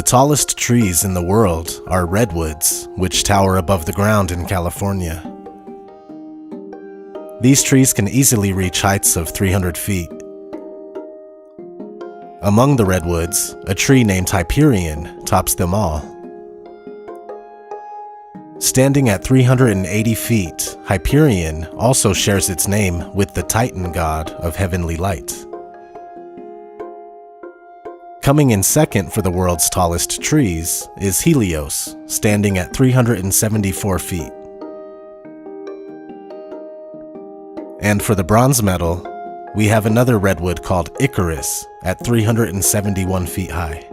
tallest trees in the world are redwoods, which tower above the ground in California. These trees can easily reach heights of 300 feet. Among the redwoods, a tree named Hyperion tops them all. Standing at 380 feet, Hyperion also shares its name with the Titan god of heavenly light. Coming in second for the world's tallest trees is Helios, standing at 374 feet. And for the bronze medal, we have another redwood called Icarus at 371 feet high.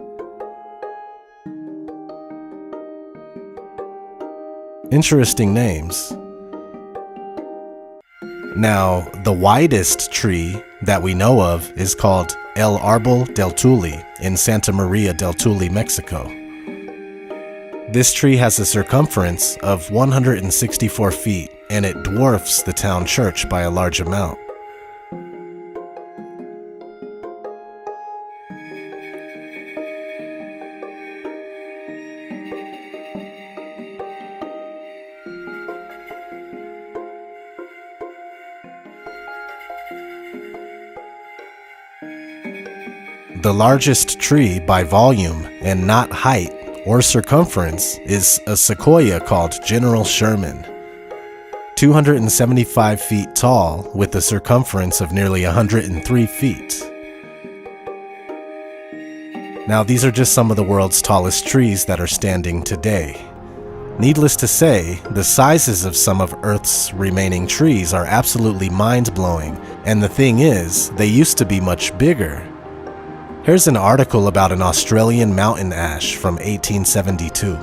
Interesting names. Now, the widest tree that we know of is called El Árbol del Tule in Santa Maria del Tule, Mexico. This tree has a circumference of 164 feet, and it dwarfs the town church by a large amount. The largest tree by volume and not height or circumference is a sequoia called General Sherman, 275 feet tall with a circumference of nearly 103 feet. Now, these are just some of the world's tallest trees that are standing today. Needless to say, the sizes of some of Earth's remaining trees are absolutely mind-blowing, and the thing is, they used to be much bigger. Here's an article about an Australian mountain ash from 1872.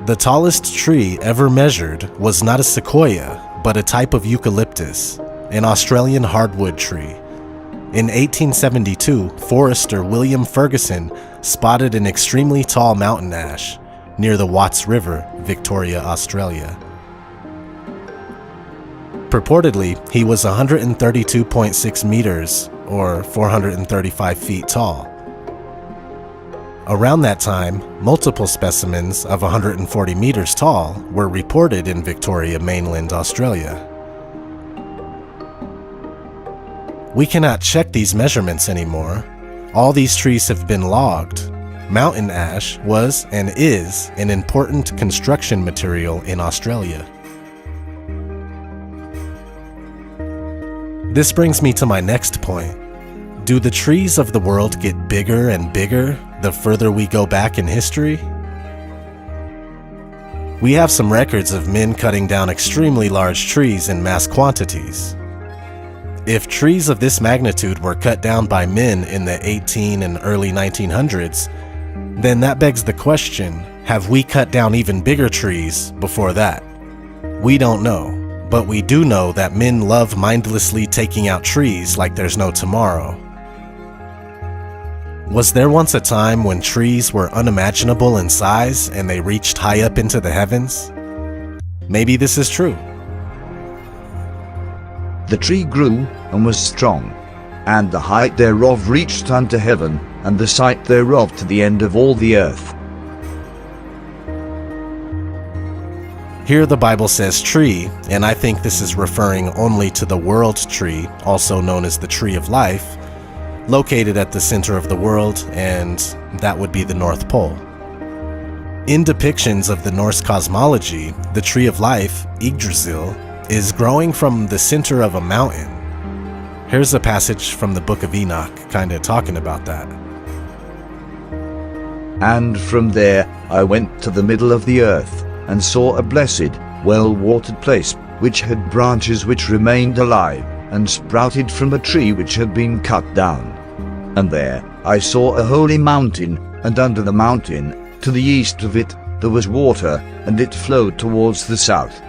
The tallest tree ever measured was not a sequoia, but a type of eucalyptus, an Australian hardwood tree. In 1872, forester William Ferguson spotted an extremely tall mountain ash near the Watts River, Victoria, Australia. Purportedly, he was 132.6 meters, or 435 feet tall. Around that time, multiple specimens of 140 meters tall were reported in Victoria, mainland Australia. We cannot check these measurements anymore. All these trees have been logged. Mountain ash was and is an important construction material in Australia. This brings me to my next point. Do the trees of the world get bigger and bigger the further we go back in history? We have some records of men cutting down extremely large trees in mass quantities. If trees of this magnitude were cut down by men in the 18 and early 1900s, then that begs the question, have we cut down even bigger trees before that? We don't know. But we do know that men love mindlessly taking out trees like there's no tomorrow. Was there once a time when trees were unimaginable in size and they reached high up into the heavens? Maybe this is true. The tree grew and was strong, and the height thereof reached unto heaven, and the sight thereof to the end of all the earth. Here the Bible says tree, and I think this is referring only to the world tree, also known as the tree of life, located at the center of the world, and that would be the North Pole. In depictions of the Norse cosmology, the tree of life, Yggdrasil, is growing from the center of a mountain. Here's a passage from the book of Enoch, kind of talking about that. And from there I went to the middle of the earth, and saw a blessed, well-watered place, which had branches which remained alive, and sprouted from a tree which had been cut down. And there I saw a holy mountain, and under the mountain, to the east of it, there was water, and it flowed towards the south.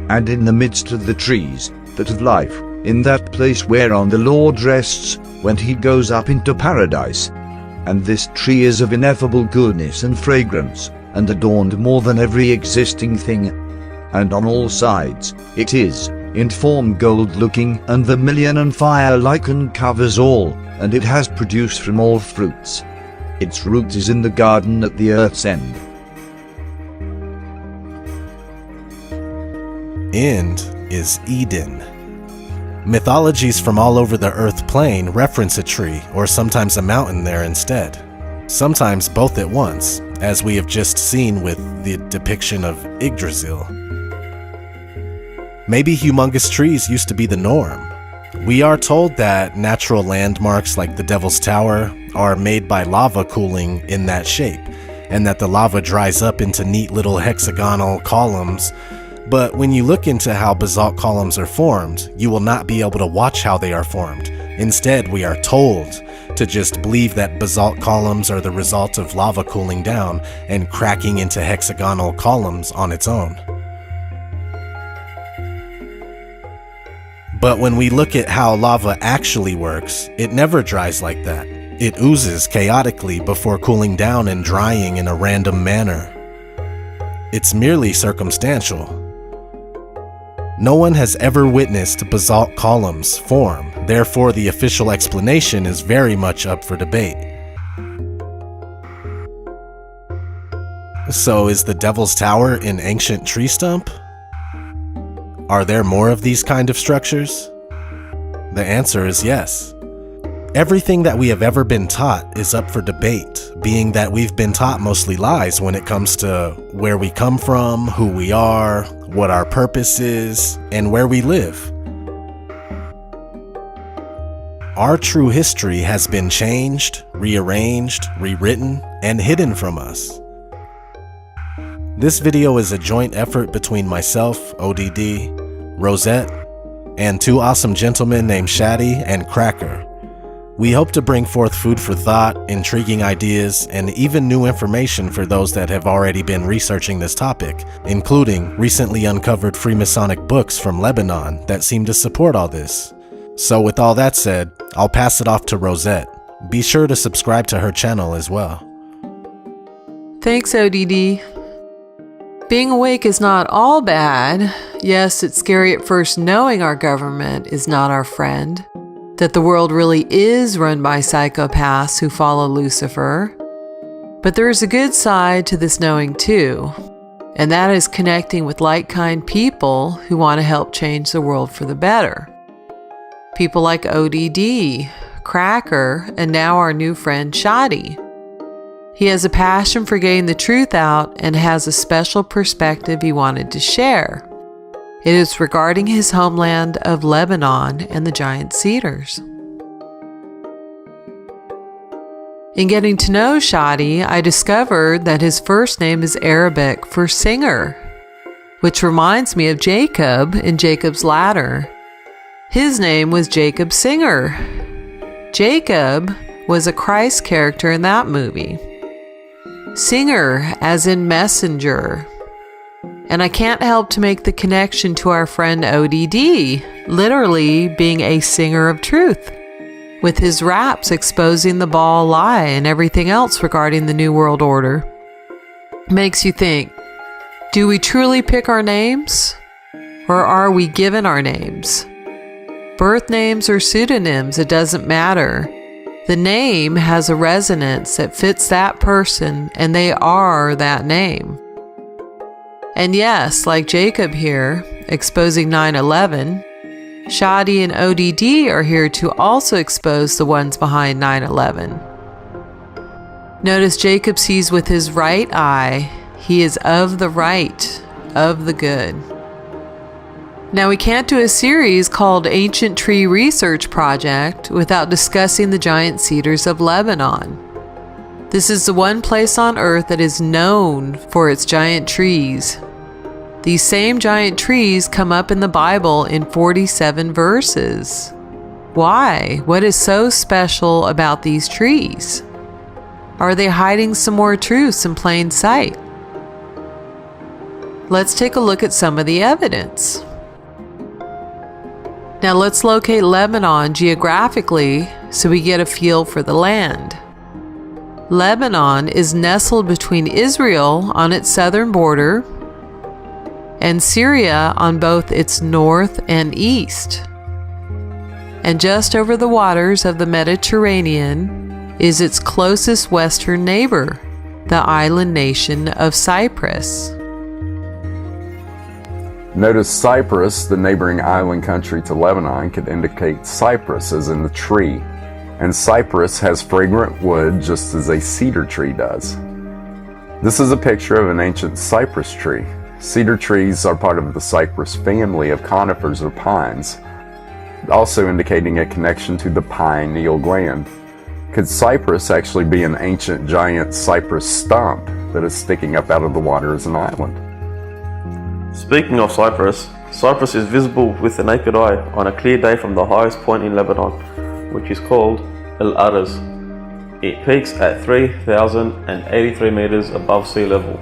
And in the midst of the trees, that of life, in that place whereon the Lord rests, when he goes up into paradise. And this tree is of ineffable goodness and fragrance, and adorned more than every existing thing. And on all sides it is, in form gold-looking, and vermilion and fire-like, and covers all, and it has produce from all fruits. Its root is in the garden at the earth's end. End is Eden. Mythologies from all over the earth plane reference a tree or sometimes a mountain there instead. Sometimes both at once, as we have just seen with the depiction of Yggdrasil. Maybe humongous trees used to be the norm. We are told that natural landmarks like the Devil's Tower are made by lava cooling in that shape, and that the lava dries up into neat little hexagonal columns. But when you look into how basalt columns are formed, you will not be able to watch how they are formed. Instead, we are told to just believe that basalt columns are the result of lava cooling down and cracking into hexagonal columns on its own. But when we look at how lava actually works, it never dries like that. It oozes chaotically before cooling down and drying in a random manner. It's merely circumstantial. No one has ever witnessed basalt columns form, therefore the official explanation is very much up for debate. So is the Devil's Tower an ancient tree stump? Are there more of these kind of structures? The answer is yes. Everything that we have ever been taught is up for debate, being that we've been taught mostly lies when it comes to where we come from, who we are, what our purpose is, and where we live. Our true history has been changed, rearranged, rewritten, and hidden from us. This video is a joint effort between myself, ODD, Rosette, and two awesome gentlemen named Shaddy and Cracker. We hope to bring forth food for thought, intriguing ideas, and even new information for those that have already been researching this topic, including recently uncovered Freemasonic books from Lebanon that seem to support all this. So with all that said, I'll pass it off to Rosette. Be sure to subscribe to her channel as well. Thanks, ODD. Being awake is not all bad. Yes, it's scary at first knowing our government is not our friend, that the world really is run by psychopaths who follow Lucifer. But there is a good side to this knowing too, and that is connecting with like-kind people who want to help change the world for the better. People like ODD, Cracker, and now our new friend Shadi. He has a passion for getting the truth out and has a special perspective he wanted to share. It is regarding his homeland of Lebanon and the giant cedars. In getting to know Shadi, I discovered that his first name is Arabic for singer, which reminds me of Jacob in Jacob's Ladder. His name was Jacob Singer. Jacob was a Christ character in that movie. Singer as in messenger. And I can't help to make the connection to our friend ODD, literally being a singer of truth, with his raps exposing the Baal lie and everything else regarding the New World Order. Makes you think, do we truly pick our names? Or are we given our names? Birth names or pseudonyms, it doesn't matter. The name has a resonance that fits that person, and they are that name. And yes, like Jacob here, exposing 9/11, Shadi and ODD are here to also expose the ones behind 9/11. Notice Jacob sees with his right eye. He is of the right, of the good. Now we can't do a series called Ancient Tree Research Project without discussing the giant cedars of Lebanon. This is the one place on earth that is known for its giant trees. These same giant trees come up in the Bible in 47 verses. Why? What is so special about these trees? Are they hiding some more truths in plain sight? Let's take a look at some of the evidence. Now let's locate Lebanon geographically so we get a feel for the land. Lebanon is nestled between Israel on its southern border and Syria on both its north and east. and just over the waters of the Mediterranean is its closest western neighbor, the island nation of Cyprus. Notice Cyprus, the neighboring island country to Lebanon, could indicate cypress as in the tree, and cypress has fragrant wood just as a cedar tree does. This is a picture of an ancient cypress tree. Cedar trees are part of the cypress family of conifers or pines, also indicating a connection to the pineal gland. Could cypress actually be an ancient giant cypress stump that is sticking up out of the water as an island? Speaking of Cyprus, Cyprus is visible with the naked eye on a clear day from the highest point in Lebanon, which is called El Araz. It peaks at 3,083 meters above sea level.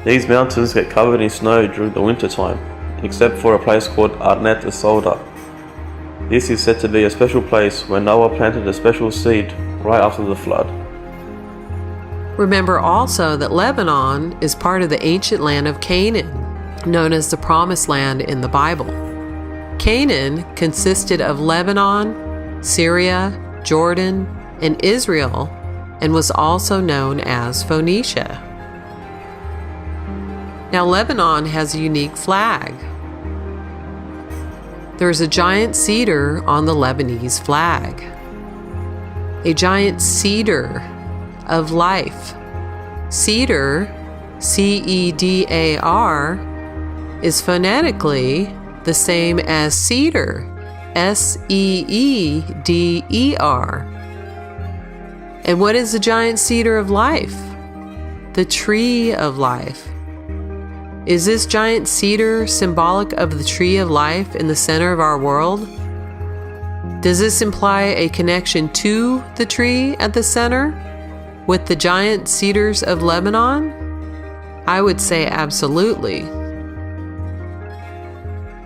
These mountains get covered in snow during the winter time, except for a place called Arnet Sauda. This is said to be a special place where Noah planted a special seed right after the flood. Remember also that Lebanon is part of the ancient land of Canaan, known as the Promised Land in the Bible. Canaan consisted of Lebanon, Syria, Jordan, and Israel, and was also known as Phoenicia. Now, Lebanon has a unique flag. There's a giant cedar on the Lebanese flag. A giant cedar of life. Cedar, C-E-D-A-R, is phonetically the same as cedar, S-E-E-D-E-R. And what is the giant cedar of life? The tree of life. Is this giant cedar symbolic of the tree of life in the center of our world? Does this imply a connection to the tree at the center with the giant cedars of Lebanon? I would say absolutely.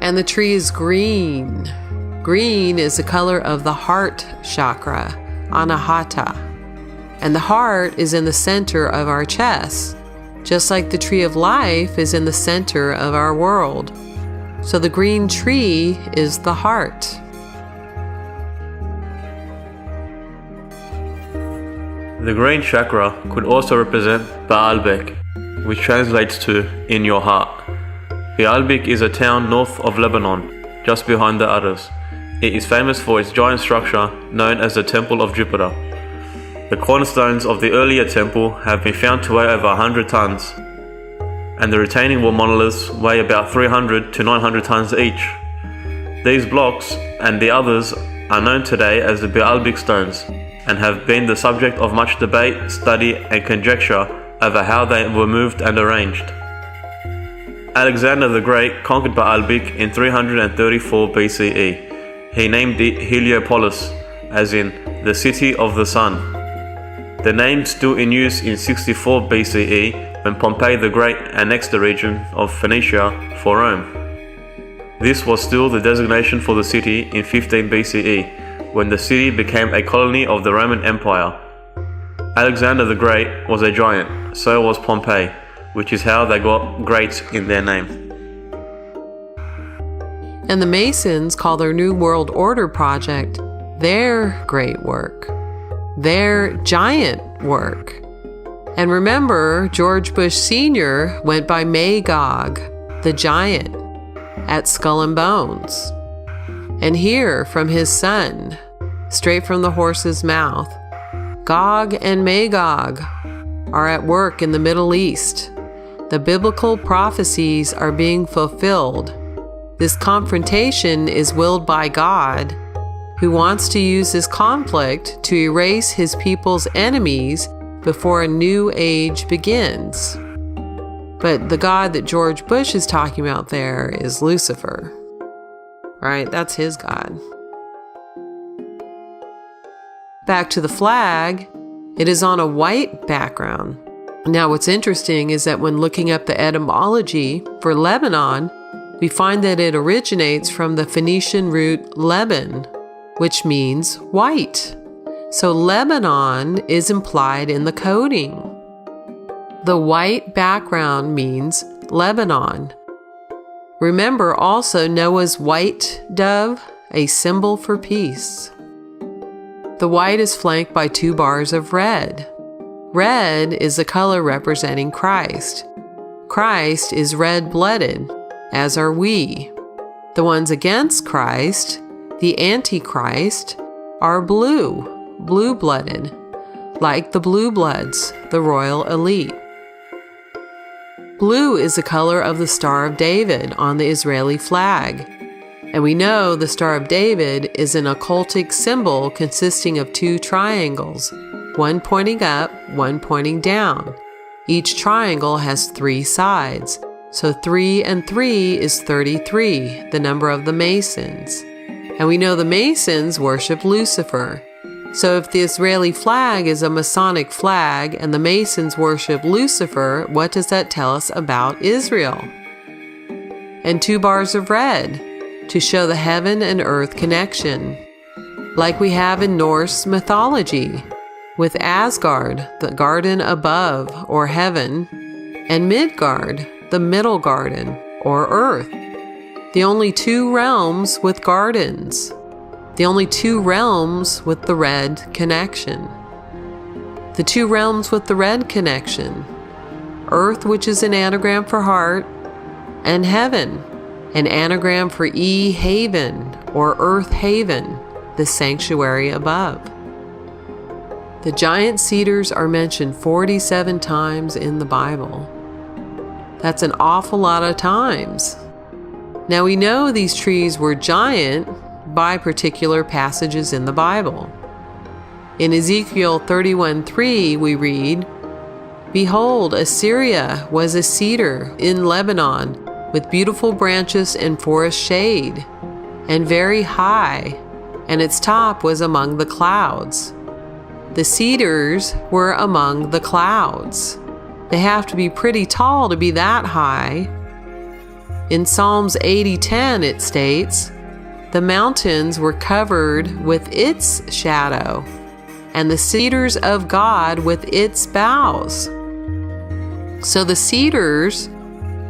And the tree is green. Green is the color of the heart chakra, Anahata. And the heart is in the center of our chest, just like the tree of life is in the center of our world. So the green tree is the heart. The green chakra could also represent Baalbek, which translates to in your heart. Baalbek is a town north of Lebanon, just behind the Aras. It is famous for its giant structure known as the Temple of Jupiter. The cornerstones of the earlier temple have been found to weigh over 100 tons, and the retaining wall monoliths weigh about 300 to 900 tons each. These blocks and the others are known today as the Baalbek stones, and have been the subject of much debate, study, and conjecture over how they were moved and arranged. Alexander the Great conquered Baalbek in 334 BCE. He named it Heliopolis, as in the city of the sun. The name still in use in 64 BCE when Pompey the Great annexed the region of Phoenicia for Rome. This was still the designation for the city in 15 BCE, when the city became a colony of the Roman Empire. Alexander the Great was a giant, so was Pompey, which is how they got great in their name. And the Masons call their New World Order project their great work, their giant work. And remember, George Bush Sr. went by Magog, the giant, at Skull and Bones. And hear from his son, straight from the horse's mouth, Gog and Magog are at work in the Middle East. The biblical prophecies are being fulfilled. This confrontation is willed by God, who wants to use this conflict to erase his people's enemies before a new age begins. But the God that George Bush is talking about there is Lucifer. Right? That's his God. Back to the flag, it is on a white background. Now, what's interesting is that when looking up the etymology for Lebanon, we find that it originates from the Phoenician root Leban, which means white. So Lebanon is implied in the coding. The white background means Lebanon. Remember also Noah's white dove a symbol for peace. The white is flanked by 2 bars of red. Red is the color representing Christ. Christ is red-blooded, as are we. The ones against Christ, the Antichrist, are blue-blooded, like the blue bloods, the royal elite. Blue is the color of the Star of David on the Israeli flag. And we know the Star of David is an occultic symbol consisting of 2 triangles, one pointing up, one pointing down. Each triangle has 3 sides. So 3 and 3 is 33, the number of the Masons. And we know the Masons worship Lucifer. So if the Israeli flag is a Masonic flag and the Masons worship Lucifer, what does that tell us about Israel? And 2 bars of red to show the heaven and earth connection, like we have in Norse mythology, with Asgard, the garden above or heaven, and Midgard, the middle garden or earth. The only 2 realms with gardens. The only 2 realms with the red connection. The 2 realms with the red connection. Earth, which is an anagram for heart, and heaven, an anagram for E-Haven or Earth Haven, the sanctuary above. The giant cedars are mentioned 47 times in the Bible. That's an awful lot of times. Now we know these trees were giant by particular passages in the Bible. In Ezekiel 31:3 we read, "Behold, Assyria was a cedar in Lebanon with beautiful branches and forest shade, and very high, and its top was among the clouds." The cedars were among the clouds. They have to be pretty tall to be that high. In Psalms 80:10 it states, "The mountains were covered with its shadow, and the cedars of God with its boughs." So the cedars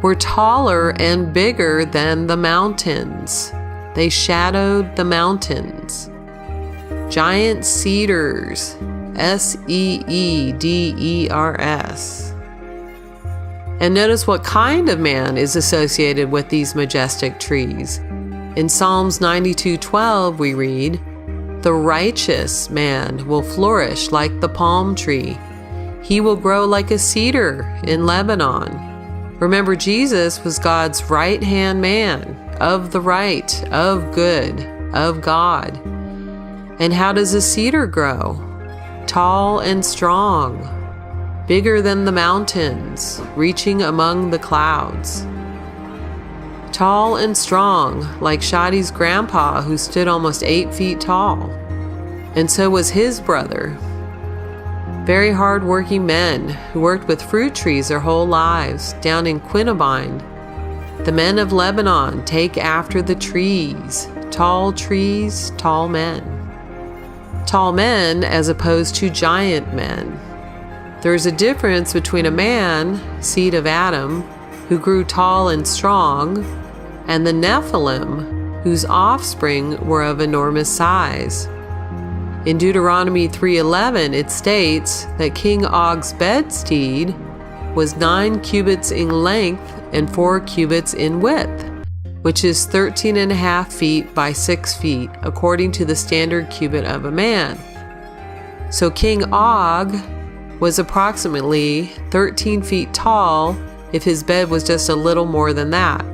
were taller and bigger than the mountains. They shadowed the mountains. Giant cedars, Seeders. And notice what kind of man is associated with these majestic trees. In Psalms 92:12 we read, "The righteous man will flourish like the palm tree. He will grow like a cedar in Lebanon." Remember, Jesus was God's right-hand man, of the right, of good, of God. And how does a cedar grow? Tall and strong, bigger than the mountains, reaching among the clouds. Tall and strong, like Shadi's grandpa, who stood almost 8 feet tall. And so was his brother. Very hard-working men who worked with fruit trees their whole lives, down in Quinnabine. The men of Lebanon take after the trees. Tall trees, tall men. Tall men as opposed to giant men. There is a difference between a man, seed of Adam, who grew tall and strong, and the Nephilim, whose offspring were of enormous size. In Deuteronomy 3:11, it states that King Og's bedstead was 9 cubits in length and 4 cubits in width, which is 13.5 feet by 6 feet, according to the standard cubit of a man. So King Og was approximately 13 feet tall if his bed was just a little more than that.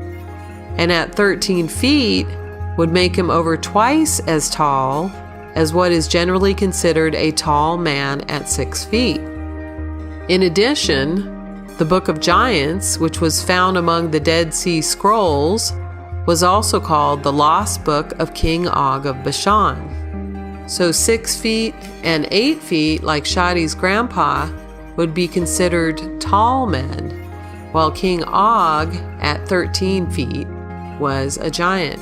And at 13 feet would make him over twice as tall as what is generally considered a tall man at 6 feet. In addition, the Book of Giants, which was found among the Dead Sea Scrolls, was also called the Lost Book of King Og of Bashan. So 6 feet and 8 feet, like Shadi's grandpa, would be considered tall men, while King Og at 13 feet was a giant.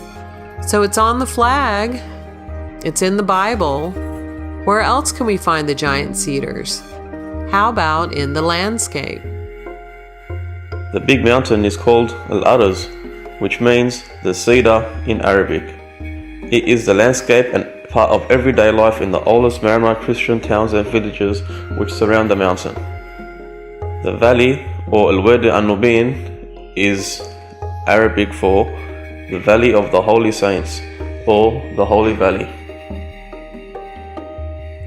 So it's on the flag. It's in the Bible. Where else can we find the giant cedars? How about in the landscape? The big mountain is called Al-Araz, which means the cedar in Arabic. It is the landscape and part of everyday life in the oldest Maronite Christian towns and villages which surround the mountain. The valley, or Al-Wadi An-Nubin, is Arabic for the Valley of the Holy Saints, or the Holy Valley.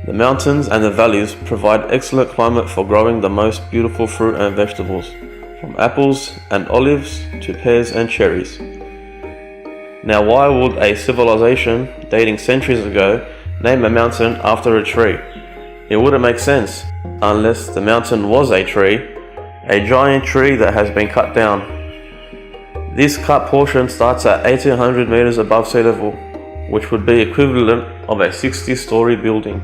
The mountains and the valleys provide excellent climate for growing the most beautiful fruit and vegetables, from apples and olives to pears and cherries. Now, why would a civilization dating centuries ago name a mountain after a tree? It wouldn't make sense unless the mountain was a tree, a giant tree that has been cut down. This cut portion starts at 1800 meters above sea level, which would be equivalent of a 60-story building.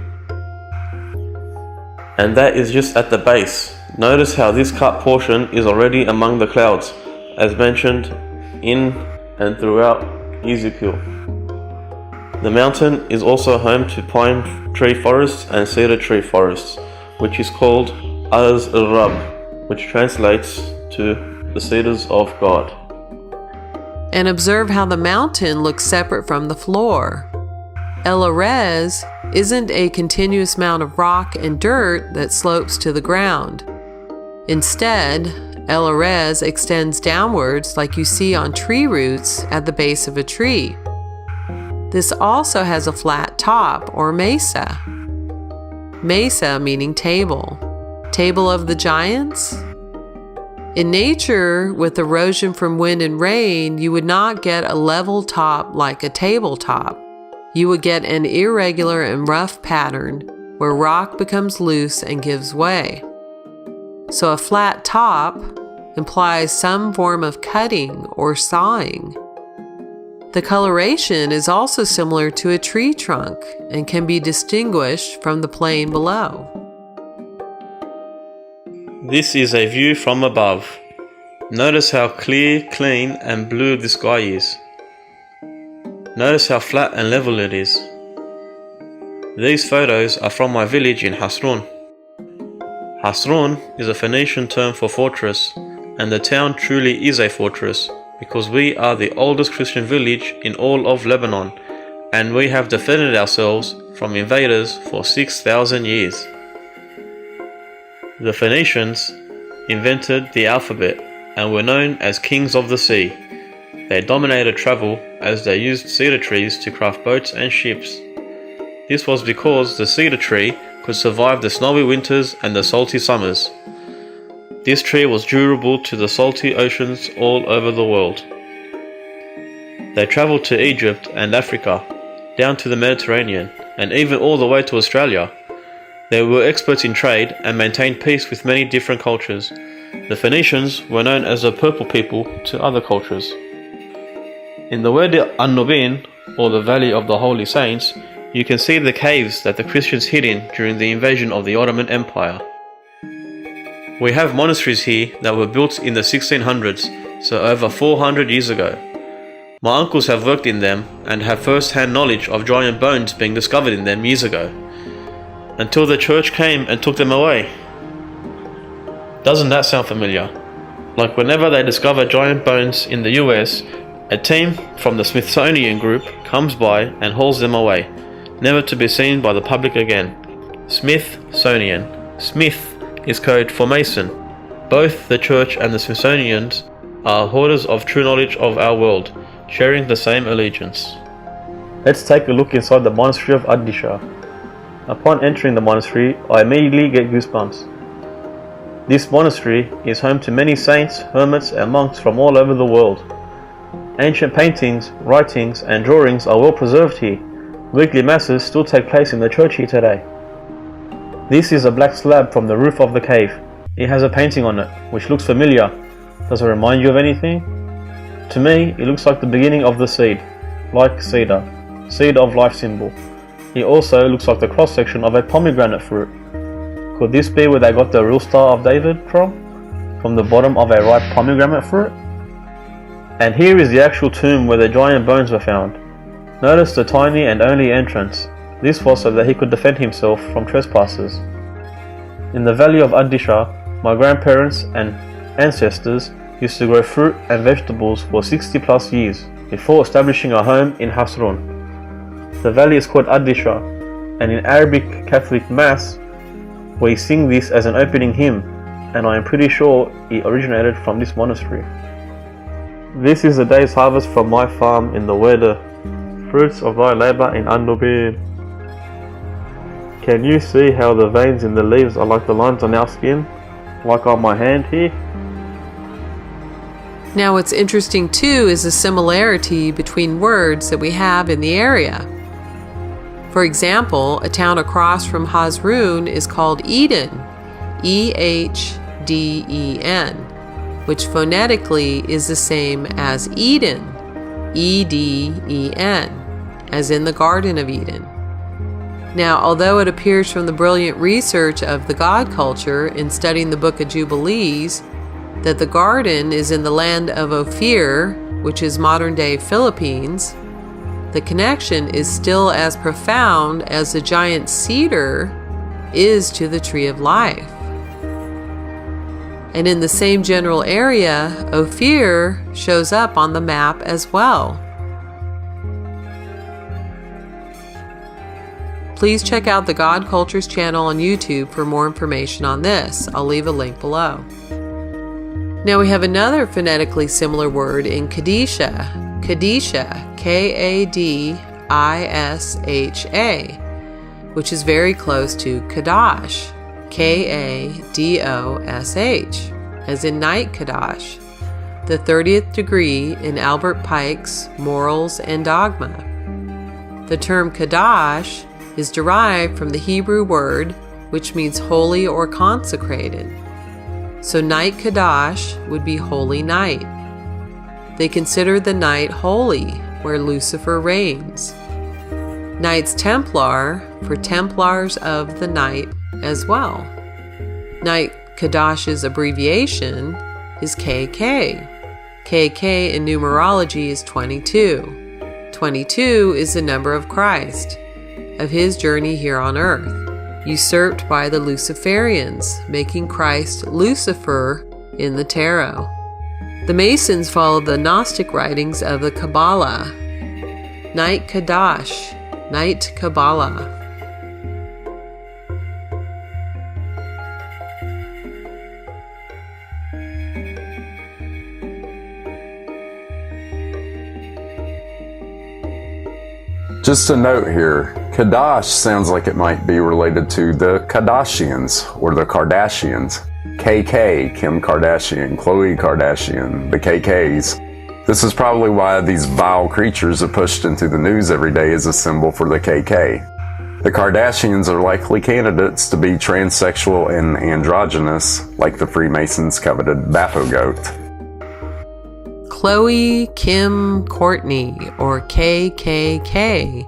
And that is just at the base. Notice how this cut portion is already among the clouds, as mentioned in and throughout Ezekiel. The mountain is also home to pine tree forests and cedar tree forests, which is called Az al-Rab, which translates to the cedars of God. And observe how the mountain looks separate from the floor. El Arez isn't a continuous mound of rock and dirt that slopes to the ground. Instead, El Arez extends downwards like you see on tree roots at the base of a tree. This also has a flat top, or mesa. Mesa meaning table. Table of the giants? In nature, with erosion from wind and rain, you would not get a level top like a tabletop. You would get an irregular and rough pattern where rock becomes loose and gives way. So a flat top implies some form of cutting or sawing. The coloration is also similar to a tree trunk and can be distinguished from the plain below. This is a view from above. Notice how clear, clean and blue the sky is. Notice how flat and level it is. These photos are from my village in Hasrun. Hasrun is a Phoenician term for fortress, and the town truly is a fortress because we are the oldest Christian village in all of Lebanon, and we have defended ourselves from invaders for 6,000 years. The Phoenicians invented the alphabet and were known as kings of the sea. They dominated travel as they used cedar trees to craft boats and ships. This was because the cedar tree could survive the snowy winters and the salty summers. This tree was durable to the salty oceans all over the world. They traveled to Egypt and Africa, down to the Mediterranean, and even all the way to Australia. They were experts in trade and maintained peace with many different cultures. The Phoenicians were known as the Purple People to other cultures. In the Wadi An-Nubin, or the Valley of the Holy Saints, you can see the caves that the Christians hid in during the invasion of the Ottoman Empire. We have monasteries here that were built in the 1600s, so over 400 years ago. My uncles have worked in them and have first-hand knowledge of giant bones being discovered in them years ago, until the church came and took them away. Doesn't that sound familiar? Like whenever they discover giant bones in the US, a team from the Smithsonian Group comes by and hauls them away, never to be seen by the public again. Smithsonian. Smith is code for Mason. Both the church and the Smithsonians are hoarders of true knowledge of our world, sharing the same allegiance. Let's take a look inside the monastery of Ad-Disha. Upon entering the monastery, I immediately get goosebumps. This monastery is home to many saints, hermits and monks from all over the world. Ancient paintings, writings and drawings are well preserved here. Weekly masses still take place in the church here today. This is a black slab from the roof of the cave. It has a painting on it, which looks familiar. Does it remind you of anything? To me, it looks like the beginning of the seed, like cedar, seed of life symbol. It also looks like the cross-section of a pomegranate fruit. Could this be where they got the real Star of David from? From the bottom of a ripe pomegranate fruit? And here is the actual tomb where the giant bones were found. Notice the tiny and only entrance. This was so that he could defend himself from trespassers. In the valley of Ad-Disha, my grandparents and ancestors used to grow fruit and vegetables for 60 plus years before establishing a home in Hasrun. The valley is called Adisha, and in Arabic Catholic Mass, we sing this as an opening hymn, and I am pretty sure it originated from this monastery. This is the day's harvest from my farm in the Weda, fruits of thy labor in An-Nubin. Can you see how the veins in the leaves are like the lines on our skin, like on my hand here? Now what's interesting too is the similarity between words that we have in the area. For example, a town across from Hazrun is called Eden, E-H-D-E-N, which phonetically is the same as Eden, E-D-E-N, as in the Garden of Eden. Now, although it appears from the brilliant research of the God culture in studying the Book of Jubilees that the garden is in the land of Ophir, which is modern-day Philippines, the connection is still as profound as the giant cedar is to the tree of life. And in the same general area, Ophir shows up on the map as well. Please check out the God Cultures channel on YouTube for more information on this. I'll leave a link below. Now we have another phonetically similar word in Kadisha. Kadisha, K-A-D-I-S-H-A, which is very close to Kadash, K-A-D-O-S-H, as in night Kadash, the 30th degree in Albert Pike's Morals and Dogma. The term Kadash is derived from the Hebrew word which means holy or consecrated. So night Kadash would be holy night. They consider the night holy, where Lucifer reigns. Knights Templar for Templars of the Night as well. Night Kadash's abbreviation is KK. KK in numerology is 22. 22 is the number of Christ, of his journey here on earth, usurped by the Luciferians, making Christ Lucifer in the tarot. The Masons follow the Gnostic writings of the Kabbalah. Night Kadash, Night Kabbalah. Just a note here, Kadash sounds like it might be related to the Kardashians or the Kardashians. KK, Kim Kardashian, Khloe Kardashian, the KKs. This is probably why these vile creatures are pushed into the news every day as a symbol for the KK. The Kardashians are likely candidates to be transsexual and androgynous, like the Freemasons' coveted Baphogoat. Khloe, Kim, Courtney, or KKK.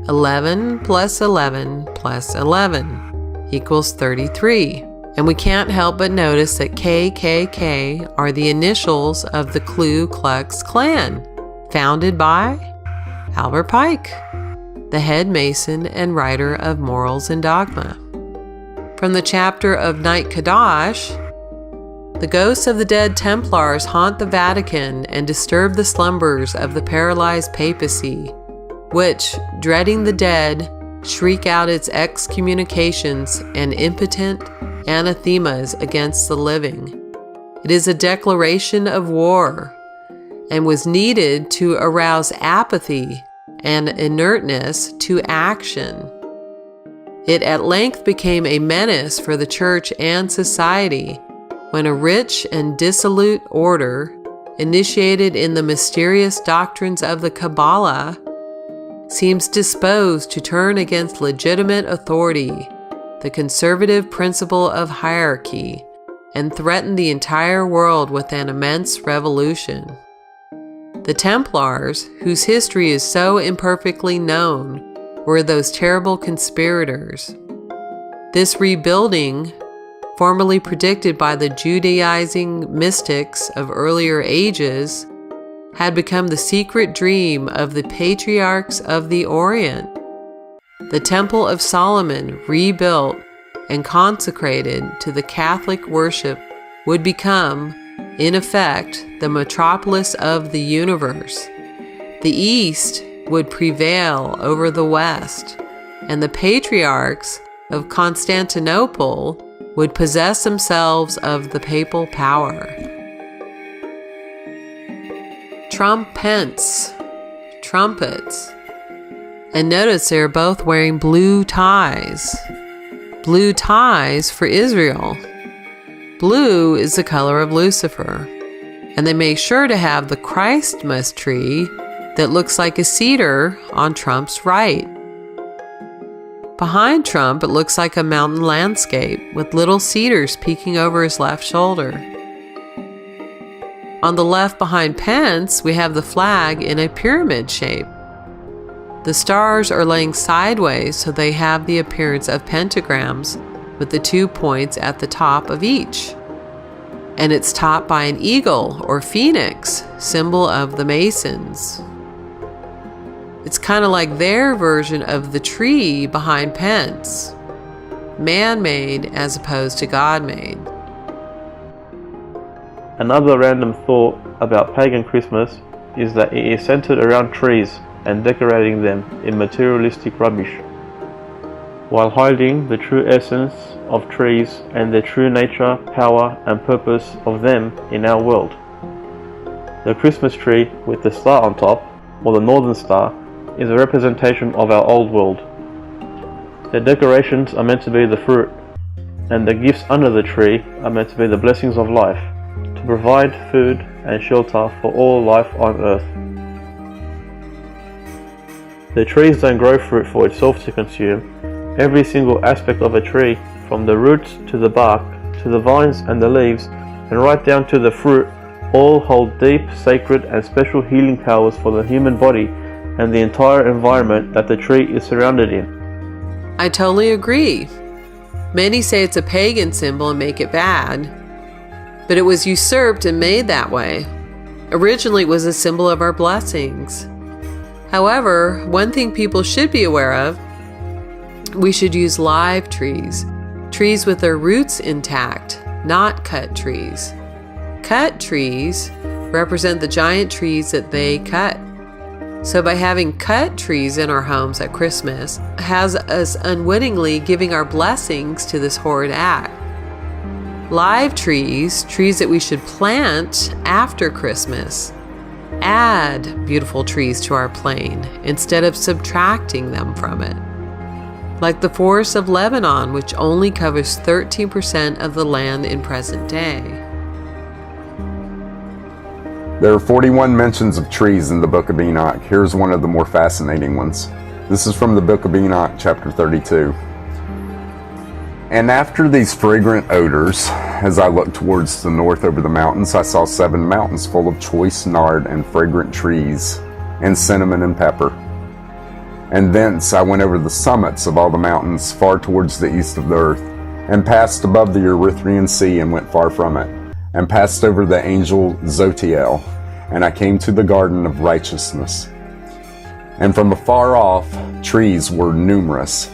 11 plus 11 plus 11 equals 33. And we can't help but notice that KKK are the initials of the Ku Klux Klan, founded by Albert Pike, the head Mason and writer of Morals and Dogma. From the chapter of Night Kadash, the ghosts of the dead Templars haunt the Vatican and disturb the slumbers of the paralyzed papacy, which, dreading the dead, shriek out its excommunications and impotent anathemas against the living. It is a declaration of war and was needed to arouse apathy and inertness to action. It at length became a menace for the church and society when a rich and dissolute order, initiated in the mysterious doctrines of the Kabbalah, seems disposed to turn against legitimate authority, the conservative principle of hierarchy, and threaten the entire world with an immense revolution. The Templars, whose history is so imperfectly known, were those terrible conspirators. This rebuilding, formerly predicted by the Judaizing mystics of earlier ages, had become the secret dream of the patriarchs of the Orient. The Temple of Solomon, rebuilt and consecrated to the Catholic worship, would become, in effect, the metropolis of the universe. The East, would prevail over the West, and the patriarchs of Constantinople would possess themselves of the papal power. Trumpets. And notice they're both wearing blue ties. Blue ties for Israel. Blue is the color of Lucifer. And they make sure to have the Christmas tree that looks like a cedar on Trump's right. Behind Trump, it looks like a mountain landscape with little cedars peeking over his left shoulder. On the left behind Pence, we have the flag in a pyramid shape. The stars are laying sideways, so they have the appearance of pentagrams with the 2 points at the top of each. And it's topped by an eagle or phoenix, symbol of the Masons. It's kind of like their version of the tree behind Pence. Man-made as opposed to God-made. Another random thought about pagan Christmas is that it is centered around trees and decorating them in materialistic rubbish, while hiding the true essence of trees and the true nature, power, and purpose of them in our world. The Christmas tree with the star on top, or the Northern Star, is a representation of our old world. The decorations are meant to be the fruit, and the gifts under the tree are meant to be the blessings of life, to provide food and shelter for all life on earth. The trees don't grow fruit for itself to consume. Every single aspect of a tree, from the roots to the bark, to the vines and the leaves, and right down to the fruit, all hold deep, sacred, and special healing powers for the human body and the entire environment that the tree is surrounded in. I totally agree. Many say it's a pagan symbol and make it bad, but it was usurped and made that way. Originally, it was a symbol of our blessings. However, one thing people should be aware of, we should use live trees, trees with their roots intact, not cut trees. Cut trees represent the giant trees that they cut. So by having cut trees in our homes at Christmas has us unwittingly giving our blessings to this horrid act. Live trees, trees that we should plant after Christmas, add beautiful trees to our plain instead of subtracting them from it. Like the forest of Lebanon, which only covers 13% of the land in present day. There are 41 mentions of trees in the book of Enoch. Here's one of the more fascinating ones. This is from the book of Enoch, chapter 32. And after these fragrant odors, as I looked towards the north over the mountains, I saw 7 mountains full of choice nard and fragrant trees, and cinnamon and pepper. And thence I went over the summits of all the mountains, far towards the east of the earth, and passed above the Erythraean Sea, and went far from it, and passed over the angel Zotiel, and I came to the garden of righteousness. And from afar off, trees were numerous.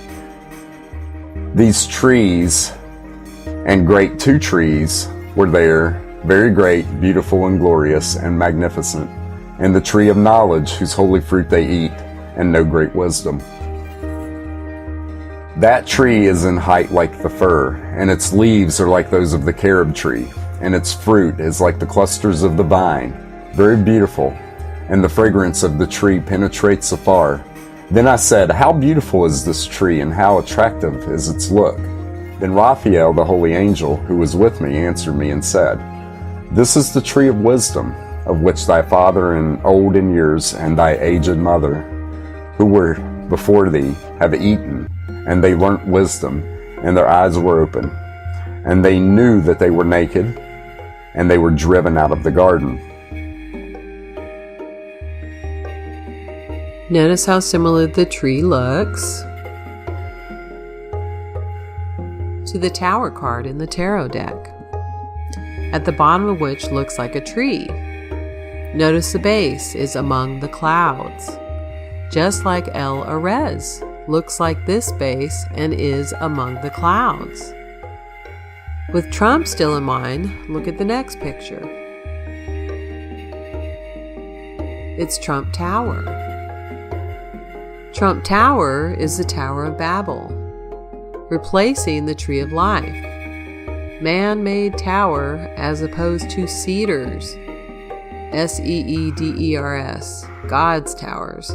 These trees, and great 2 trees, were there, very great, beautiful, and glorious, and magnificent, and the tree of knowledge, whose holy fruit they eat, and know great wisdom. That tree is in height like the fir, and its leaves are like those of the carob tree, and its fruit is like the clusters of the vine, very beautiful, and the fragrance of the tree penetrates afar. Then I said, how beautiful is this tree, and how attractive is its look. Then Raphael, the holy angel, who was with me, answered me and said, this is the tree of wisdom, of which thy father and old in years, and thy aged mother, who were before thee, have eaten, and they learnt wisdom, and their eyes were open, and they knew that they were naked, and they were driven out of the garden. Notice how similar the tree looks to the tower card in the tarot deck, at the bottom of which looks like a tree. Notice the base is among the clouds, just like El Arez looks like this base and is among the clouds. With Trump still in mind, look at the next picture. It's Trump Tower. Trump Tower is the Tower of Babel, replacing the Tree of Life. Man-made tower as opposed to Cedars, Seeders, God's towers.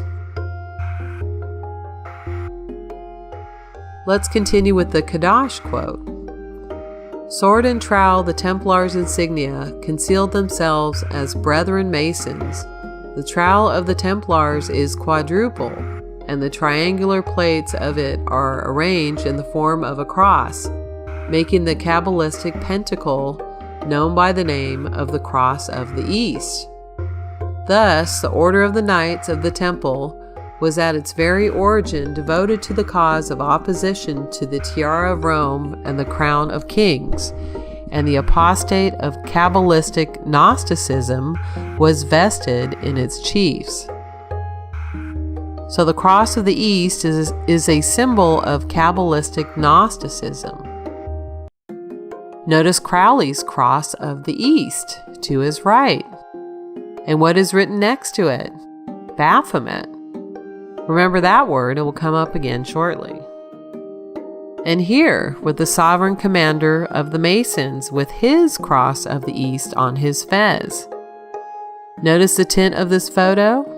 Let's continue with the Kadash quote. Sword and trowel, the Templars' insignia, concealed themselves as brethren masons. The trowel of the Templars is quadruple, and the triangular plates of it are arranged in the form of a cross, making the Kabbalistic pentacle known by the name of the Cross of the East. Thus, the Order of the Knights of the Temple was at its very origin devoted to the cause of opposition to the tiara of Rome and the crown of kings, and the apostate of Kabbalistic Gnosticism was vested in its chiefs. So the Cross of the East is a symbol of Kabbalistic Gnosticism. Notice Crowley's Cross of the East to his right. And what is written next to it? Baphomet. Remember that word, it will come up again shortly. And here, with the sovereign commander of the Masons with his Cross of the East on his fez. Notice the tint of this photo?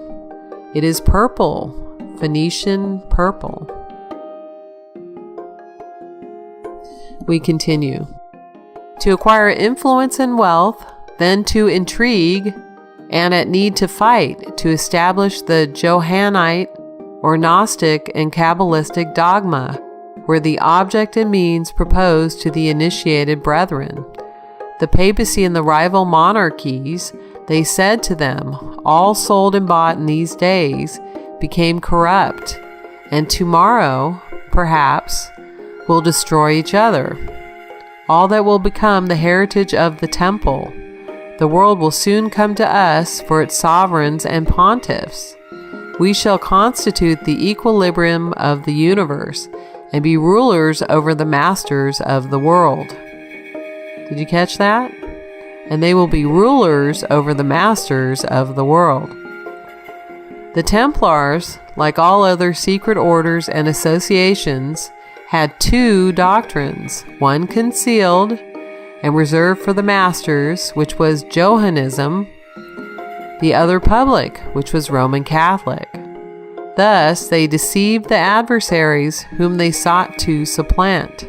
It is purple, Phoenician purple. We continue. To acquire influence and wealth, then to intrigue, and at need to fight, to establish the Johannite or Gnostic and Kabbalistic dogma, were the object and means proposed to the initiated brethren. The papacy and the rival monarchies, they said to them, all sold and bought in these days, became corrupt, and tomorrow, perhaps, will destroy each other. All that will become the heritage of the temple, the world will soon come to us for its sovereigns and pontiffs. We shall constitute the equilibrium of the universe and be rulers over the masters of the world. Did you catch that? And they will be rulers over the masters of the world. The Templars, like all other secret orders and associations, had two doctrines, one concealed and reserved for the masters, which was Johannism, the other public, which was Roman Catholic. Thus, they deceived the adversaries whom they sought to supplant.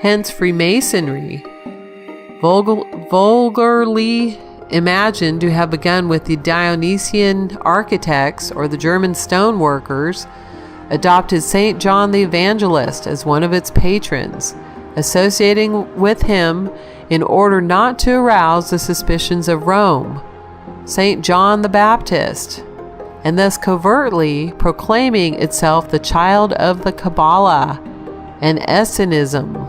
Hence, Freemasonry, vulgarly imagined to have begun with the Dionysian architects or the German stoneworkers, adopted St. John the Evangelist as one of its patrons, associating with him in order not to arouse the suspicions of Rome, St. John the Baptist, and thus covertly proclaiming itself the child of the Kabbalah and Essenism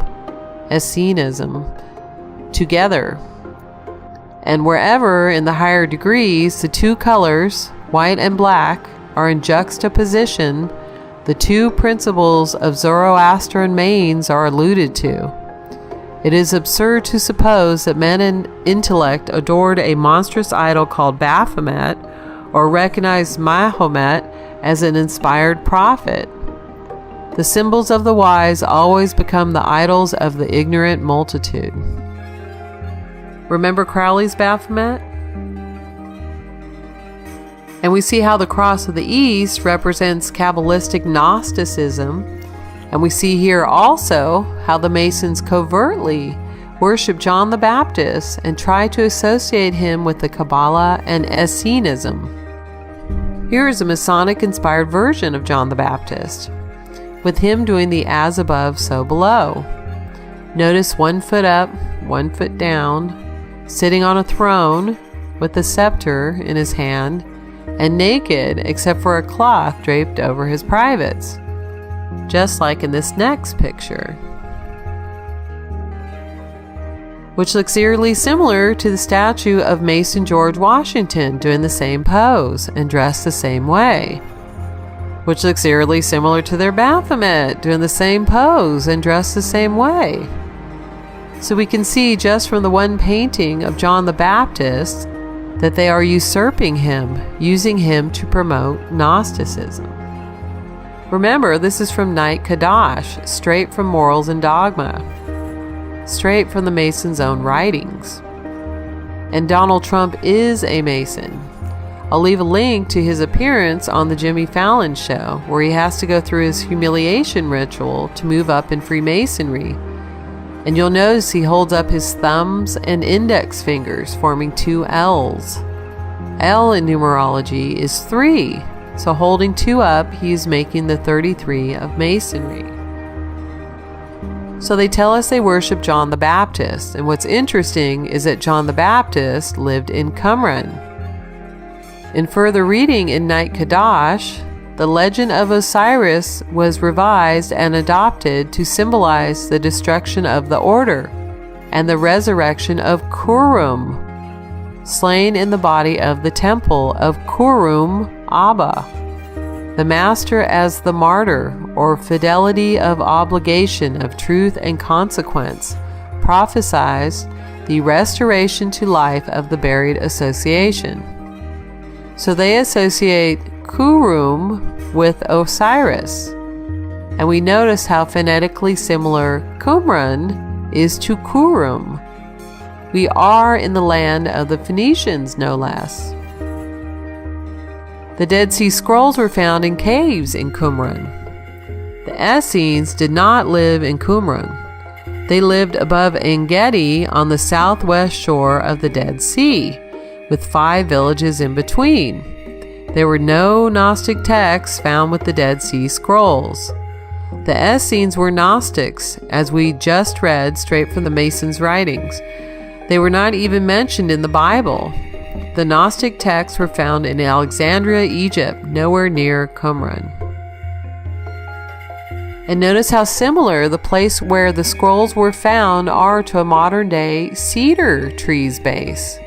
together. And wherever in the higher degrees the two colors, white and black, are in juxtaposition, the two principles of Zoroastrian manes are alluded to. It is absurd to suppose that men in intellect adored a monstrous idol called Baphomet, or recognized Mahomet as an inspired prophet. The symbols of the wise always become the idols of the ignorant multitude. Remember Crowley's Baphomet? And we see how the Cross of the East represents Kabbalistic Gnosticism. And we see here also how the Masons covertly worship John the Baptist and try to associate him with the Kabbalah and Essenism. Here is a Masonic-inspired version of John the Baptist, with him doing the as above, so below. Notice 1 foot up, 1 foot down, sitting on a throne with a scepter in his hand, and naked except for a cloth draped over his privates, just like in this next picture, which looks eerily similar to the statue of Mason George Washington doing the same pose and dressed the same way, which looks eerily similar to their Baphomet doing the same pose and dressed the same way. So we can see just from the one painting of John the Baptist that they are usurping him, using him to promote Gnosticism. Remember, this is from Night Kadash, straight from Morals and Dogma, straight from the Mason's own writings. And Donald Trump is a Mason. I'll leave a link to his appearance on the Jimmy Fallon show, where he has to go through his humiliation ritual to move up in Freemasonry. And you'll notice he holds up his thumbs and index fingers, forming 2 L's. L in numerology is 3, so holding 2 up, he is making the 33 of Masonry. So they tell us they worship John the Baptist, and what's interesting is that John the Baptist lived in Qumran. In further reading in Night Kadash, the legend of Osiris was revised and adopted to symbolize the destruction of the order and the resurrection of Kurum, slain in the body of the temple of Kurum Abba, the master as the martyr, or fidelity of obligation of truth and consequence, prophesies the restoration to life of the buried association. So they associate Kurum with Osiris, and we notice how phonetically similar Qumran is to Kurum. We are in the land of the Phoenicians, no less. The Dead Sea Scrolls were found in caves in Qumran. The Essenes did not live in Qumran. They lived above En-Gedi on the southwest shore of the Dead Sea, with 5 villages in between. There were no Gnostic texts found with the Dead Sea Scrolls. The Essenes were Gnostics, as we just read straight from the Masons' writings. They were not even mentioned in the Bible. The Gnostic texts were found in Alexandria, Egypt, nowhere near Qumran. And notice how similar the place where the scrolls were found are to a modern-day cedar tree's base.